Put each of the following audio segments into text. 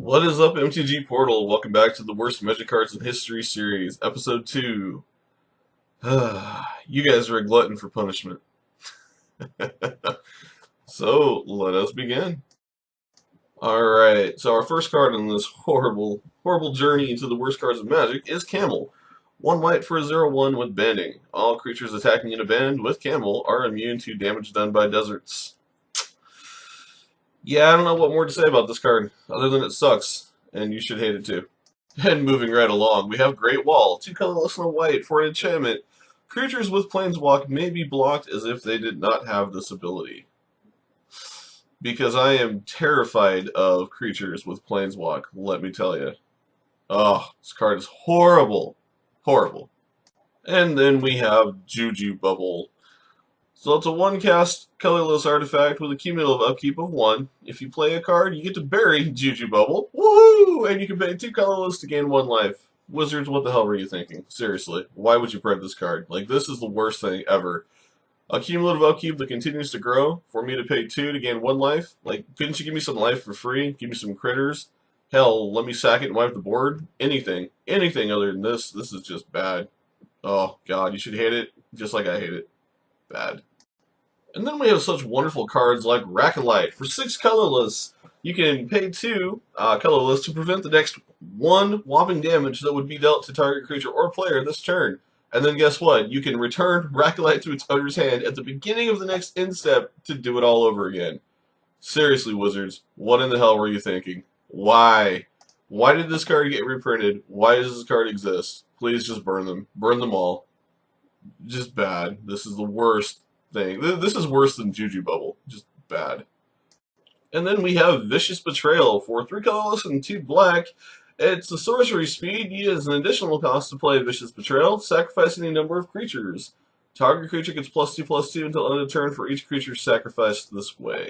What is up, MTG Portal? Welcome back to the Worst Magic Cards in History series, Episode 2. You guys are a glutton for punishment. So, let us begin. Alright, so our first card in this horrible journey into the worst cards of Magic is Camel. 1 white for a 0/1 with banding. All creatures attacking in a band with Camel are immune to damage done by deserts. Yeah, I don't know what more to say about this card, other than it sucks, and you should hate it too. And moving right along, we have Great Wall, 2 colorless and a white for an enchantment. Creatures with Planeswalk may be blocked as if they did not have this ability. Because I am terrified of creatures with Planeswalk, let me tell you. Oh, this card is horrible. Horrible. And then we have Juju Bubble. So it's a 1-cast colorless artifact with a cumulative upkeep of 1. If you play a card, you get to bury Juju Bubble. Woohoo! And you can pay 2 colorless to gain 1 life. Wizards, what the hell were you thinking? Seriously, why would you print this card? Like, this is the worst thing ever. A cumulative upkeep that continues to grow for me to pay 2 to gain 1 life? Like, couldn't you give me some life for free? Give me some critters? Hell, let me sack it and wipe the board? Anything. Anything other than this. This is just bad. Oh, God, you should hate it just like I hate it. Bad. And then we have such wonderful cards like Rackalight. For 6 colorless, you can pay 2 colorless to prevent the next 1 whopping damage that would be dealt to target creature or player this turn. And then guess what? You can return Rackalight to its owner's hand at the beginning of the next end step to do it all over again. Seriously, Wizards, what in the hell were you thinking? Why? Why did this card get reprinted? Why does this card exist? Please just burn them. Burn them all. Just bad. This is the worst thing. This is worse than Juju Bubble. Just bad. And then we have Vicious Betrayal for 3 colorless and 2 black. It's a sorcery speed. You use an additional cost to play Vicious Betrayal, sacrificing a number of creatures. Target creature gets +2/+2 until end of turn for each creature sacrificed this way.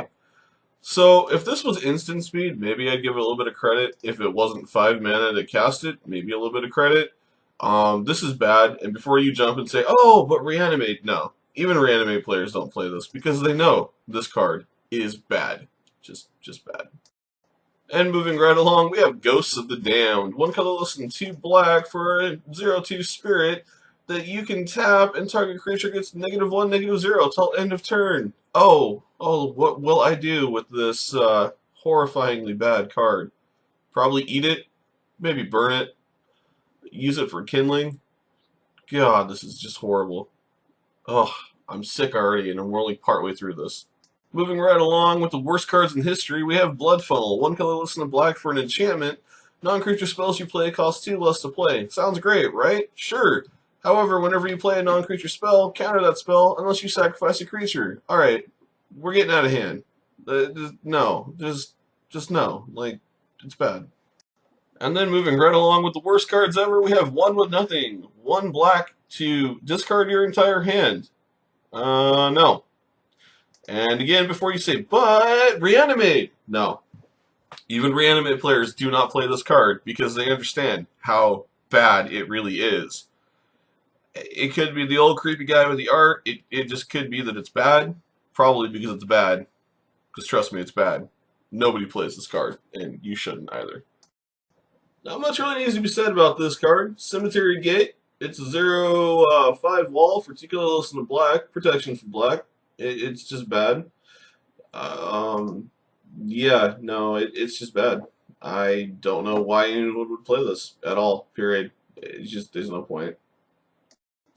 So, if this was instant speed, maybe I'd give it a little bit of credit. If it wasn't 5 mana to cast it, maybe a little bit of credit. This is bad, and before you jump and say, oh, but Reanimate, no. Even Reanimate players don't play this because they know this card is bad. Just bad. And moving right along, we have Ghosts of the Damned. 1 colorless and 2 black for a 0/2 spirit that you can tap and target creature gets -1, -0 till end of turn. Oh, what will I do with this horrifyingly bad card? Probably eat it, maybe burn it, use it for kindling. God, this is just horrible. Oh, I'm sick already, and we're only partway through this. Moving right along with the worst cards in history, we have Blood Funnel. 1 colorless and a black for an enchantment. Non-creature spells you play cost 2 less to play. Sounds great, right? Sure. However, whenever you play a non-creature spell, counter that spell unless you sacrifice a creature. Alright, we're getting out of hand. No, just no. Like, it's bad. And then moving right along with the worst cards ever, we have 1 with nothing. 1 black to discard your entire hand. No. And again, before you say, but Reanimate! No. Even Reanimate players do not play this card because they understand how bad it really is. It could be the old creepy guy with the art. It just could be that it's bad. Probably because it's bad. Because trust me, it's bad. Nobody plays this card, and you shouldn't either. Not much really needs to be said about this card. Cemetery Gate. It's a 0/5 wall for 2 colorless and a black. Protection for black. It's just bad. Yeah, no, it's just bad. I don't know why anyone would play this at all, period. It's just, there's no point.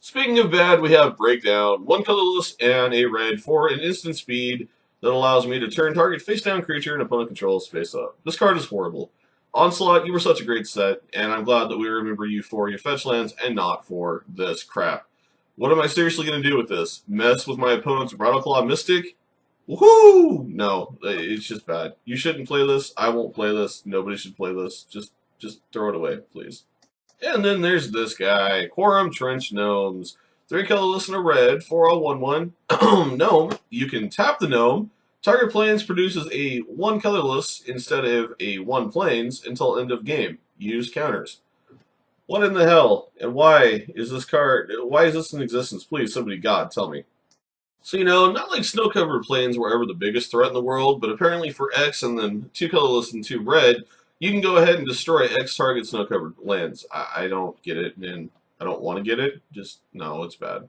Speaking of bad, we have Breakdown. 1 colorless and a red for an instant speed that allows me to turn target face-down creature and opponent controls face-up. This card is horrible. Onslaught, you were such a great set, and I'm glad that we remember you for your fetch lands and not for this crap. What am I seriously going to do with this? Mess with my opponent's Rattleclaw Mystic? Woohoo! No, it's just bad. You shouldn't play this. I won't play this. Nobody should play this. Just throw it away, please. And then there's this guy, Quorum Trench Gnomes. 3 colorless and a red for a 1/1 gnome. You can tap the gnome. Target plains produces a 1 colorless instead of a 1 plains until end of game. Use counters. What in the hell? And why is this card? Why is this in existence? Please, somebody, God, tell me. So, not like snow-covered plains were ever the biggest threat in the world, but apparently for X and then 2 colorless and 2 red, You can go ahead and destroy X target snow-covered lands. I don't get it, and I don't want to get it. Just, no, it's bad.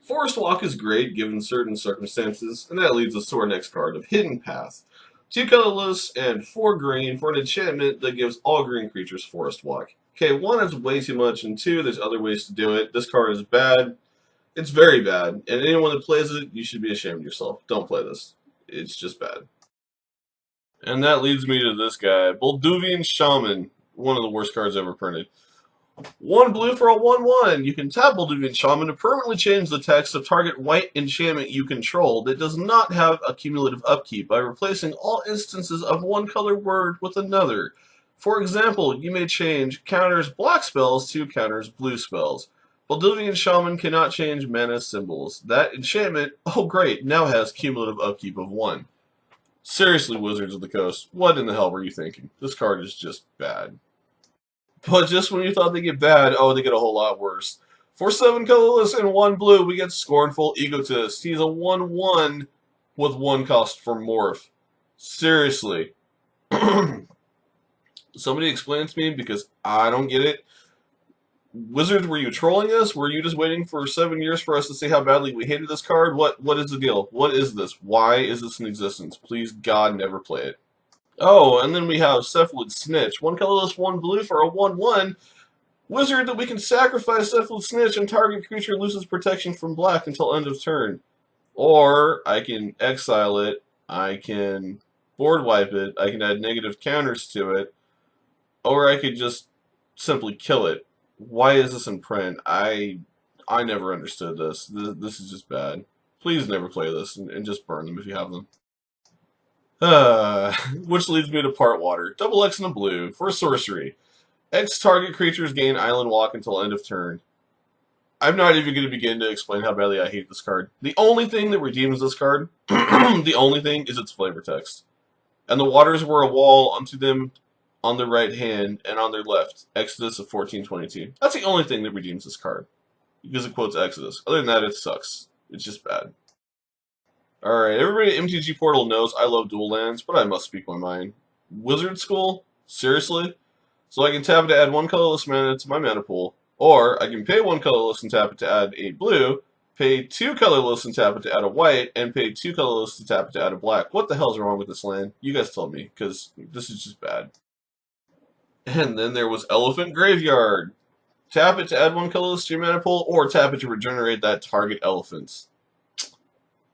Forest Walk is great given certain circumstances, and that leads us to our next card of Hidden Path. 2 colorless and 4 green for an enchantment that gives all green creatures Forest Walk. Okay, 1 is way too much, and 2, there's other ways to do it. This card is bad. It's very bad, and anyone that plays it, you should be ashamed of yourself. Don't play this. It's just bad. And that leads me to this guy, Bolduvian Shaman, one of the worst cards ever printed. 1 blue for a 1/1. You can tap Bolduvian Shaman to permanently change the text of target white enchantment you control that does not have a cumulative upkeep by replacing all instances of one color word with another. For example, you may change counters black spells to counters blue spells. Bolduvian Shaman cannot change mana symbols. That enchantment, oh great, now has cumulative upkeep of 1. Seriously, Wizards of the Coast, what in the hell were you thinking? This card is just bad. But just when you thought they get bad, oh, they get a whole lot worse. For 7 colorless and 1 blue, we get Scornful Egotist. He's a 1/1 with 1 cost for Morph. Seriously. Somebody explain it to me because I don't get it. Wizards, were you trolling us? Were you just waiting for 7 years for us to see how badly we hated this card? What is the deal? What is this? Why is this in existence? Please, God, never play it. Oh, and then we have Cephalid Snitch. 1 colorless, 1 blue for a 1/1. Wizard that we can sacrifice Cephalid Snitch and target creature loses protection from black until end of turn. Or I can exile it, I can board wipe it, I can add negative counters to it, or I could just simply kill it. Why is this in print? I never understood this. This is just bad. Please never play this and just burn them if you have them. Which leads me to Part Water. Double X and a blue for a sorcery. X target creatures gain Island Walk until end of turn. I'm not even going to begin to explain how badly I hate this card. The only thing that redeems this card, the only thing is its flavor text. And the waters were a wall unto them on their right hand and on their left. Exodus of 14:22. That's the only thing that redeems this card. Because it quotes Exodus. Other than that, it sucks. It's just bad. Alright, everybody at MTG Portal knows I love dual lands, but I must speak my mind. Wizard School? Seriously? So I can tap it to add 1 colorless mana to my mana pool, or I can pay 1 colorless and tap it to add a blue, pay 2 colorless and tap it to add a white, and pay 2 colorless to tap it to add a black. What the hell's wrong with this land? You guys tell me, because this is just bad. And then there was Elephant Graveyard. Tap it to add 1 colorless to your mana pool, or tap it to regenerate that target elephant.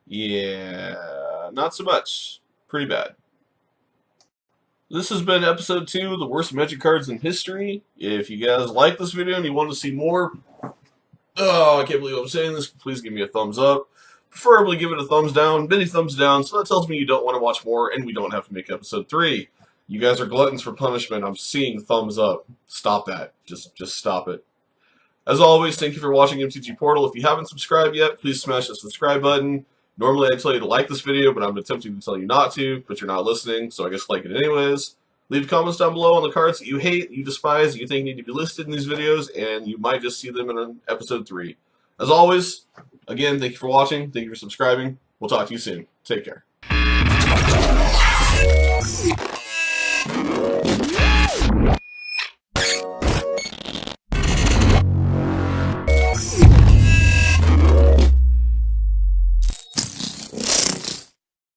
Yeah, not so much. Pretty bad. This has been episode 2 of the worst Magic cards in history. If you guys like this video and you want to see more, oh, I can't believe I'm saying this, please give me a thumbs up. Preferably give it a thumbs down, many thumbs down, so that tells me you don't want to watch more and we don't have to make episode 3. You guys are gluttons for punishment. I'm seeing thumbs up. Stop that. Just stop it. As always, thank you for watching MTG Portal. If you haven't subscribed yet, please smash the subscribe button. Normally I tell you to like this video, but I'm attempting to tell you not to, but you're not listening, so I guess like it anyways. Leave comments down below on the cards that you hate, you despise, that you think need to be listed in these videos, and you might just see them in episode 3. As always, again, thank you for watching, thank you for subscribing. We'll talk to you soon. Take care.